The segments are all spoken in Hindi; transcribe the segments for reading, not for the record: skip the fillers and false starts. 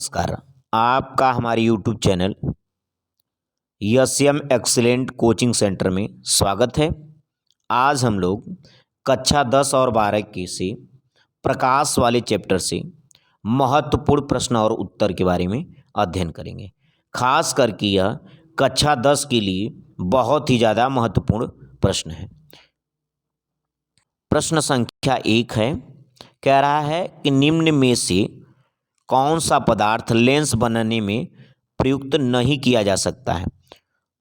नमस्कार। आपका हमारे YouTube channel M excellent coaching centre में स्वागत है। आज हम लोग कक्षा 10 और 12 के से प्रकाश वाले चैप्टर से महत्वपूर्ण प्रश्न और उत्तर के बारे में अध्ययन करेंगे। खास करके यह कक्षा 10 के लिए बहुत ही ज़्यादा महत्वपूर्ण प्रश्न है। प्रश्न संख्या 1 है, कह रहा है कि निम्न में से कौन सा पदार्थ लेंस बनाने में प्रयुक्त नहीं किया जा सकता है।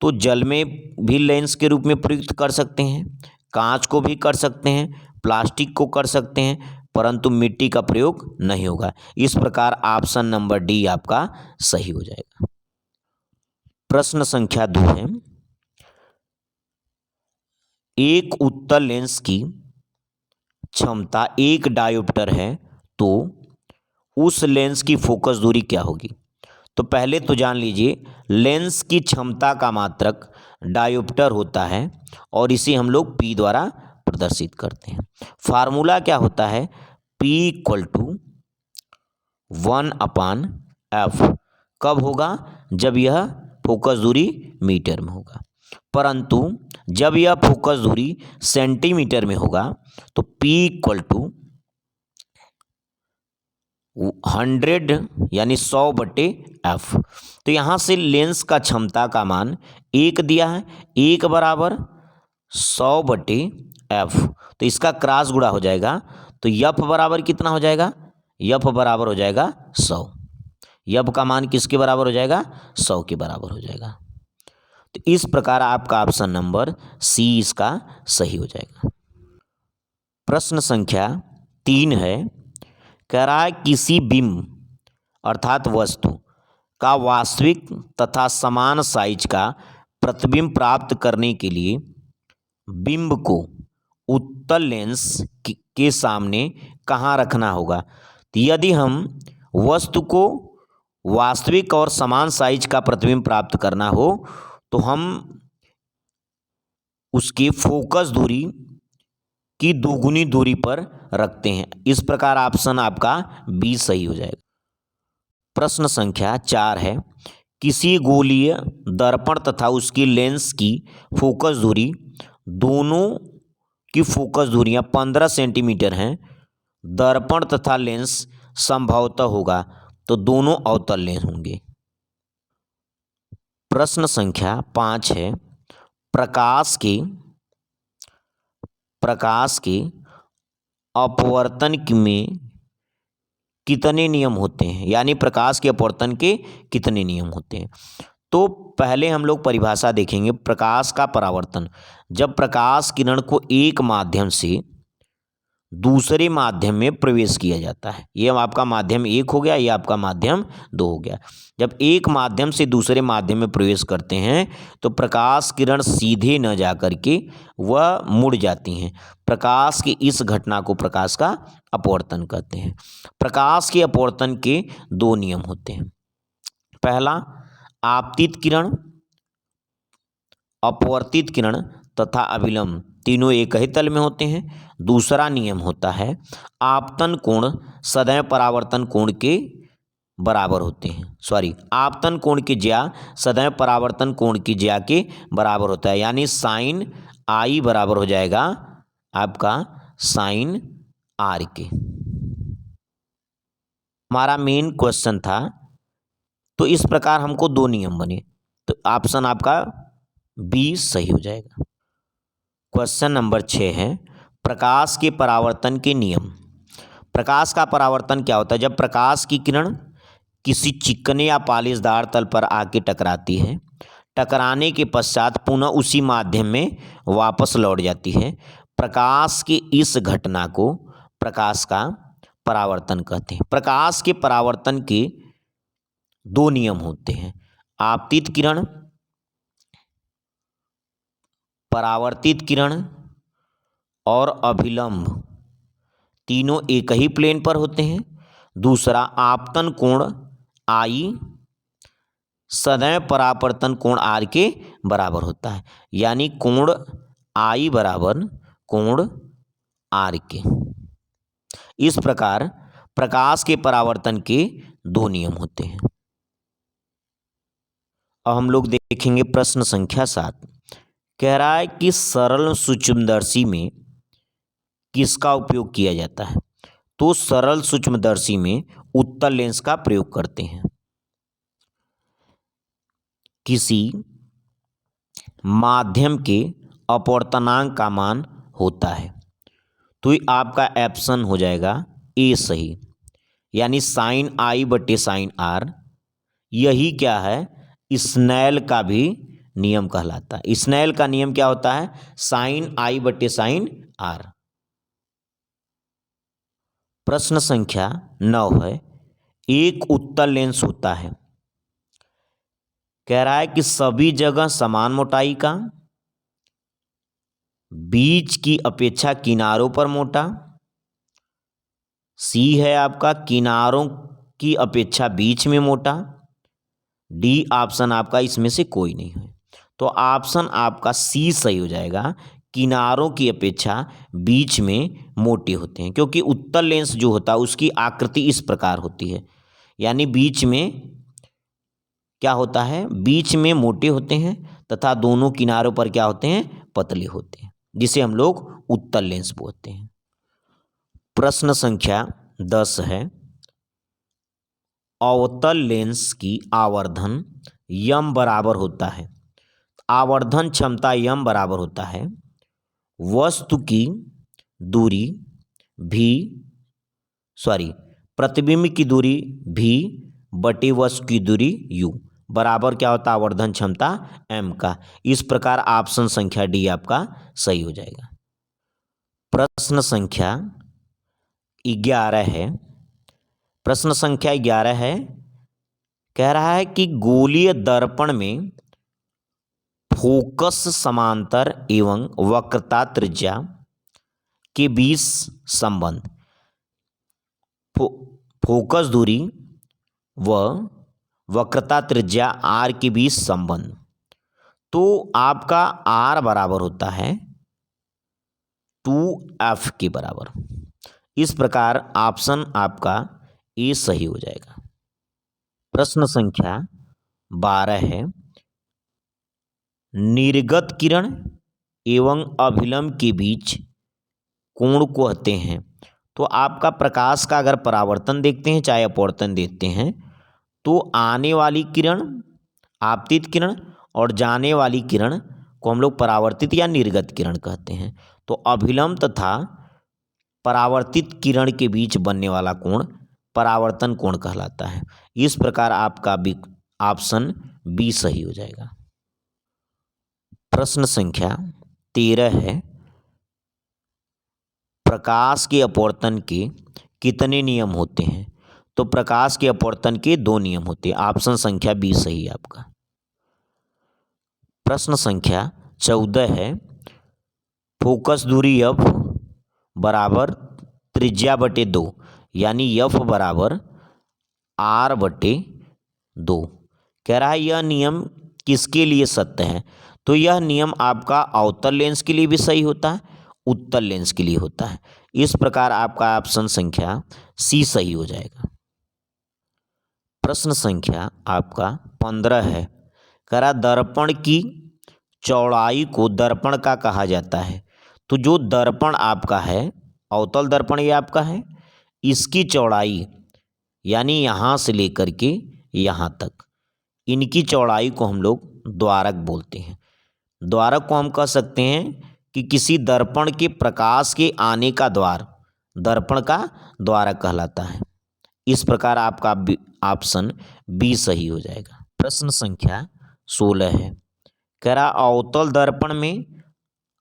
तो जल में भी लेंस के रूप में प्रयुक्त कर सकते हैं, कांच को भी कर सकते हैं, प्लास्टिक को कर सकते हैं, परंतु मिट्टी का प्रयोग नहीं होगा। इस प्रकार ऑप्शन नंबर डी आपका सही हो जाएगा। प्रश्न संख्या 2 है, एक उत्तल लेंस की क्षमता 1 डायोप्टर है तो उस लेंस की फोकस दूरी क्या होगी। तो पहले तो जान लीजिए, लेंस की क्षमता का मात्रक डायोप्टर होता है और इसे हम लोग P द्वारा प्रदर्शित करते हैं। फार्मूला क्या होता है, P = 1/f। कब होगा, जब यह फोकस दूरी मीटर में होगा, परंतु जब यह फोकस दूरी सेंटीमीटर में होगा तो P = 100 यानी 100/f। तो यहाँ से लेंस का क्षमता का मान 1 दिया है, 1 = 100/f। तो इसका क्रॉस गुणा हो जाएगा तो f बराबर कितना हो जाएगा, f बराबर हो जाएगा 100। f का मान किसके बराबर हो जाएगा, 100 के बराबर हो जाएगा। तो इस प्रकार आपका ऑप्शन नंबर सी इसका सही हो जाएगा। प्रश्न संख्या 3 है, कह रहा है किसी बिंब अर्थात वस्तु का वास्तविक तथा समान साइज का प्रतिबिंब प्राप्त करने के लिए बिंब को उत्तल लेंस के सामने कहाँ रखना होगा। तो यदि हम वस्तु को वास्तविक और समान साइज का प्रतिबिंब प्राप्त करना हो तो हम उसकी फोकस दूरी की दोगुनी दूरी पर रखते हैं। इस प्रकार ऑप्शन आपका बी सही हो जाएगा। प्रश्न संख्या 4 है, किसी गोलीय दर्पण तथा उसकी लेंस की फोकस दूरी, दोनों की फोकस दूरियां 15 सेंटीमीटर हैं। दर्पण तथा लेंस संभवतः होगा तो दोनों अवतल लेंस होंगे। प्रश्न संख्या 5 है, प्रकाश के अपवर्तन में कितने नियम होते हैं, यानी प्रकाश के अपवर्तन के कितने नियम होते हैं। तो पहले हम लोग परिभाषा देखेंगे। प्रकाश का परावर्तन, जब प्रकाश किरण को एक माध्यम से दूसरे माध्यम में प्रवेश किया जाता है। ये आपका माध्यम 1 हो गया, ये आपका माध्यम 2 हो गया। जब एक माध्यम से दूसरे माध्यम में प्रवेश करते हैं तो प्रकाश किरण सीधे न जा करके वह मुड़ जाती हैं। प्रकाश की इस घटना को प्रकाश का अपवर्तन कहते हैं। प्रकाश के अपवर्तन के 2 नियम होते हैं। पहला, आपतित किरण, अपवर्तित किरण तथा अभिलंब तीनों एक ही तल में होते हैं। दूसरा नियम होता है, आपतन कोण सदैव परावर्तन कोण के बराबर होते हैं। आपतन कोण की ज्या सदैव परावर्तन कोण की ज्या के बराबर होता है, यानी sin I बराबर हो जाएगा आपका sin R के। हमारा मेन क्वेश्चन था, तो इस प्रकार हमको 2 नियम बने, तो ऑप्शन आपका बी सही हो जाएगा। क्वेश्चन नंबर 6 है, प्रकाश के परावर्तन के नियम। प्रकाश का परावर्तन क्या होता है, जब प्रकाश की किरण किसी चिकने या पालिशदार तल पर आके टकराती है, टकराने के पश्चात पुनः उसी माध्यम में वापस लौट जाती है। प्रकाश की इस घटना को प्रकाश का परावर्तन कहते हैं। प्रकाश के परावर्तन के 2 नियम होते हैं, आपतित किरण, परावर्तित किरण और अभिलंब तीनों एक ही प्लेन पर होते हैं। दूसरा, आपतन कोण I सदैव परावर्तन कोण R के बराबर होता है, यानी कोण I बराबर कोण R के। इस प्रकार प्रकाश के परावर्तन के दो नियम होते हैं। अब हम लोग देखेंगे प्रश्न संख्या 7। कह रहा है कि सरल सूक्ष्मदर्शी में किसका उपयोग किया जाता है? तो सरल सूक्ष्मदर्शी में उत्तल लेंस का प्रयोग करते हैं। किसी माध्यम के अपवर्तनांक का मान होता है, तो ये आपका ऑप्शन हो जाएगा ए सही, यानी साइन आई बटे साइन आर। यही क्या है, स्नेल का भी नियम कहलाता है। स्नेल का नियम क्या होता है? साइन आई बटे साइन आर। प्रश्न संख्या 9 है, एक उत्तल लेंस होता है। कह रहा है कि सभी जगह समान मोटाई का, बीच की अपेक्षा किनारों पर मोटा। सी है आपका किनारों की अपेक्षा बीच में मोटा। डी ऑप्शन आपका इसमें से कोई नहीं है, तो ऑप्शन आपका सी सही हो जाएगा। किनारों की अपेक्षा बीच में मोटे होते हैं, क्योंकि उत्तल लेंस जो होता है उसकी आकृति इस प्रकार होती है, यानी बीच में क्या होता है, बीच में मोटे होते हैं तथा दोनों किनारों पर क्या होते हैं, पतले होते हैं, जिसे हम लोग उत्तल लेंस बोलते हैं। प्रश्न संख्या 10 है, अवतल लेंस की आवर्धन यम बराबर होता है। आवर्धन क्षमता यम बराबर होता है वस्तु की दूरी भी, प्रतिबिंब की दूरी भी बटे वस्तु की दूरी यू बराबर क्या होता है, आवर्धन क्षमता एम का। इस प्रकार ऑप्शन संख्या डी आपका सही हो जाएगा। प्रश्न संख्या 11 है, प्रश्न संख्या 11 है, कह रहा है कि गोलीय दर्पण में फोकस समांतर एवं वक्रता त्रिज्या के बीच संबंध, फोकस दूरी व वक्रता त्रिज्या आर के बीच संबंध, तो आपका आर बराबर होता है 2f के बराबर। इस प्रकार ऑप्शन आपका ए सही हो जाएगा। प्रश्न संख्या 12 है, निर्गत किरण एवं अभिलंब के बीच कोण को कहते हैं। तो आपका प्रकाश का अगर परावर्तन देखते हैं चाहे अपवर्तन देखते हैं, तो आने वाली किरण आपतित किरण और जाने वाली किरण को हम लोग परावर्तित या निर्गत किरण कहते हैं। तो अभिलंब तथा परावर्तित किरण के बीच बनने वाला कोण परावर्तन कोण कहलाता है। इस प्रकार आपका ऑप्शन बी सही हो जाएगा। प्रश्न संख्या 13 है, प्रकाश के अपवर्तन के कितने नियम होते हैं? तो प्रकाश के अपवर्तन के 2 नियम होते हैं। ऑप्शन संख्या बी सही है आपका। प्रश्न संख्या 14 है, फोकस दूरी एफ बराबर त्रिज्या बटे 2, यानी एफ बराबर आर बटे 2। कह रहा है यह नियम किसके लिए सत्य है? तो यह नियम आपका अवतल लेंस के लिए भी सही होता है, उत्तल लेंस के लिए होता है। इस प्रकार आपका ऑप्शन संख्या सी सही हो जाएगा। प्रश्न संख्या आपका 15 है, कह रहा दर्पण की चौड़ाई को दर्पण का कहा जाता है। तो जो दर्पण आपका है, अवतल दर्पण ये आपका है, इसकी चौड़ाई यानी यहाँ से लेकर के यहाँ तक, इनकी चौड़ाई को हम लोग द्वारक बोलते हैं। द्वारक को हम कह सकते हैं कि किसी दर्पण के प्रकाश के आने का द्वार दर्पण का द्वारक कहलाता है। इस प्रकार आपका ऑप्शन बी सही हो जाएगा। प्रश्न संख्या 16 है, कह रहा अवतल दर्पण में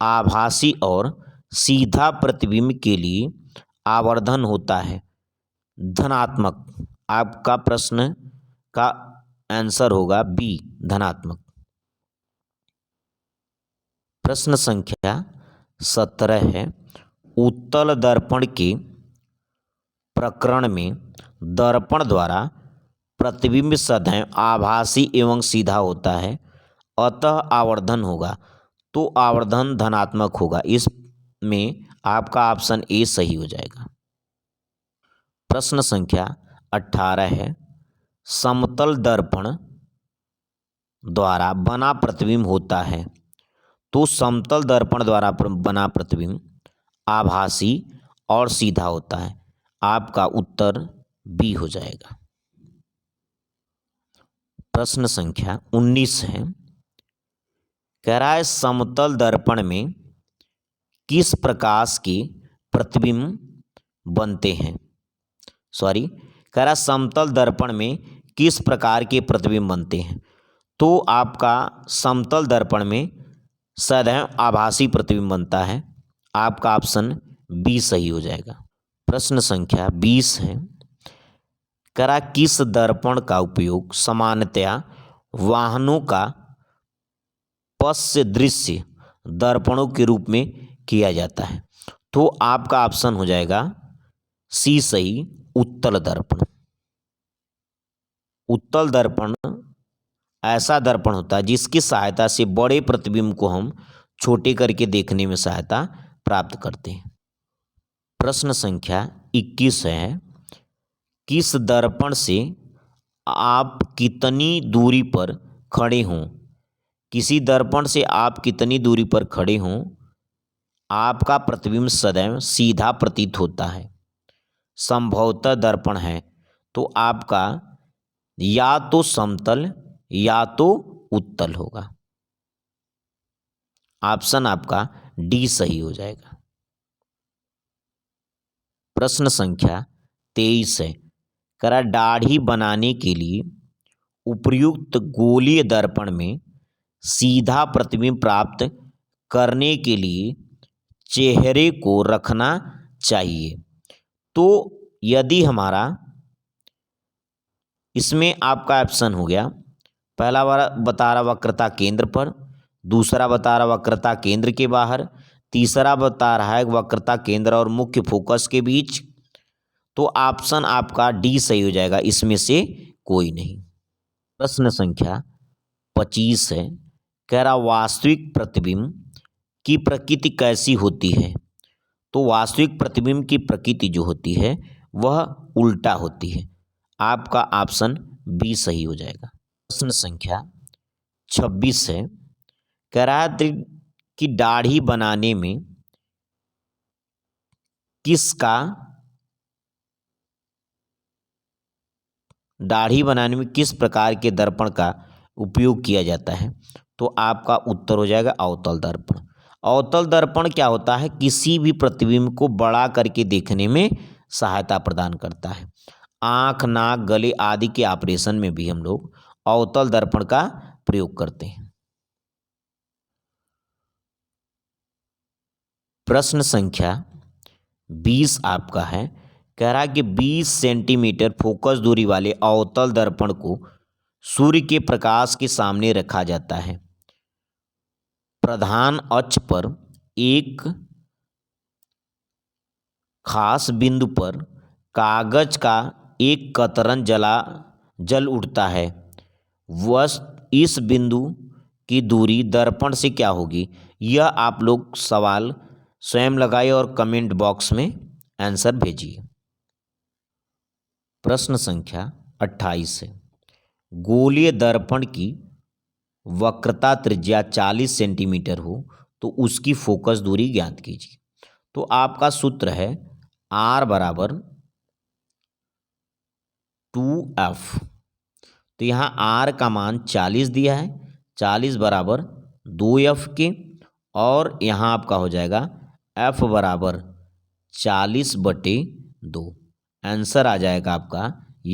आभासी और सीधा प्रतिबिंब के लिए आवर्धन होता है धनात्मक। आपका प्रश्न का आंसर होगा बी धनात्मक। प्रश्न संख्या 17 है, उत्तल दर्पण के प्रकरण में दर्पण द्वारा प्रतिबिंब सदैव आभासी एवं सीधा होता है, अतः आवर्धन होगा। तो आवर्धन धनात्मक होगा। इसमें आपका ऑप्शन ए सही हो जाएगा। प्रश्न संख्या 18 है, समतल दर्पण द्वारा बना प्रतिबिंब होता है तो समतल दर्पण द्वारा बना प्रतिबिंब आभासी और सीधा होता है। आपका उत्तर बी हो जाएगा। प्रश्न संख्या 19 है, कह रहा है समतल दर्पण में किस प्रकाश के प्रतिबिंब बनते हैं। कह रहा समतल दर्पण में किस प्रकार के प्रतिबिंब बनते हैं। तो आपका समतल दर्पण में सदैव आभासी प्रतिबिंब बनता है। आपका ऑप्शन बी सही हो जाएगा। प्रश्न संख्या 20 है, कह रहा किस दर्पण का उपयोग सामान्यतया वाहनों का पश्च दृश्य दर्पणों के रूप में किया जाता है। तो आपका ऑप्शन हो जाएगा सी सही, उत्तल दर्पण। उत्तल दर्पण ऐसा दर्पण होता है जिसकी सहायता से बड़े प्रतिबिंब को हम छोटे करके देखने में सहायता प्राप्त करते हैं। प्रश्न संख्या 21 है, किस दर्पण से आप कितनी दूरी पर खड़े हों, किसी दर्पण से आप कितनी दूरी पर खड़े हों आपका प्रतिबिंब सदैव सीधा प्रतीत होता है। संभवतः दर्पण है तो आपका या तो समतल या तो उत्तल होगा। ऑप्शन आपका डी सही हो जाएगा। प्रश्न संख्या 23 है, करा दाढ़ी बनाने के लिए उपयुक्त गोलीय दर्पण में सीधा प्रतिबिंब प्राप्त करने के लिए चेहरे को रखना चाहिए। तो यदि हमारा इसमें आपका ऑप्शन हो गया, पहला बता रहा वक्रता केंद्र पर, दूसरा बता रहा वक्रता केंद्र के बाहर, तीसरा बता रहा है वक्रता केंद्र और मुख्य फोकस के बीच। तो ऑप्शन आपका डी सही हो जाएगा, इसमें से कोई नहीं। प्रश्न संख्या 25 है, कह रहा वास्तविक प्रतिबिंब की प्रकृति कैसी होती है। तो वास्तविक प्रतिबिंब की प्रकृति जो होती है वह उल्टा होती है। आपका ऑप्शन बी सही हो जाएगा। प्रश्न संख्या 26 है, कह रहा है कि दाढ़ी बनाने में किस प्रकार के दर्पण का उपयोग किया जाता है। तो आपका उत्तर हो जाएगा अवतल दर्पण। अवतल दर्पण क्या होता है, किसी भी प्रतिबिंब को बड़ा करके देखने में सहायता प्रदान करता है। आँख, नाक, गले आदि के ऑपरेशन में भी हम लोग अवतल दर्पण का प्रयोग करते हैं। प्रश्न संख्या 20 आपका है, कह रहा है कि 20 सेंटीमीटर फोकस दूरी वाले अवतल दर्पण को सूर्य के प्रकाश के सामने रखा जाता है। प्रधान अक्ष पर एक खास बिंदु पर कागज का एक कतरन जल उठता है। इस बिंदु की दूरी दर्पण से क्या होगी। यह आप लोग सवाल स्वयं लगाइए और कमेंट बॉक्स में आंसर भेजिए। प्रश्न संख्या 28 है, गोलीय दर्पण की वक्रता त्रिज्या 40 सेंटीमीटर हो तो उसकी फोकस दूरी ज्ञात कीजिए। तो आपका सूत्र है R बराबर 2F। तो यहाँ R का मान 40 दिया है, 40 बराबर 2F के, और यहाँ आपका हो जाएगा F बराबर 40/2। आंसर आ जाएगा आपका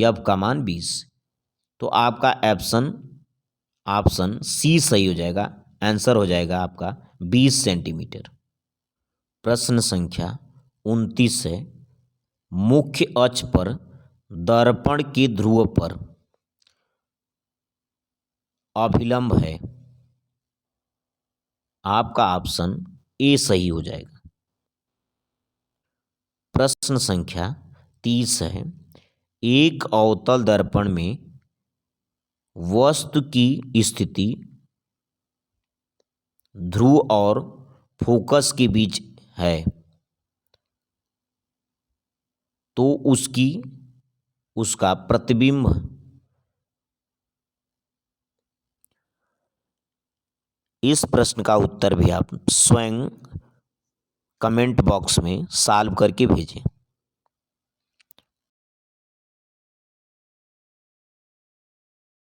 F का मान 20। तो आपका ऑप्शन सी सही हो जाएगा। आंसर हो जाएगा आपका 20 सेंटीमीटर। प्रश्न संख्या 29 है, मुख्य अक्ष पर दर्पण के ध्रुव पर अभिलंब है। आपका ऑप्शन ए सही हो जाएगा। प्रश्न संख्या 30 है, एक अवतल दर्पण में वस्तु की स्थिति ध्रुव और फोकस के बीच है तो उसका प्रतिबिंब इस प्रश्न का उत्तर भी आप स्वयं कमेंट बॉक्स में सॉल्व करके भेजें।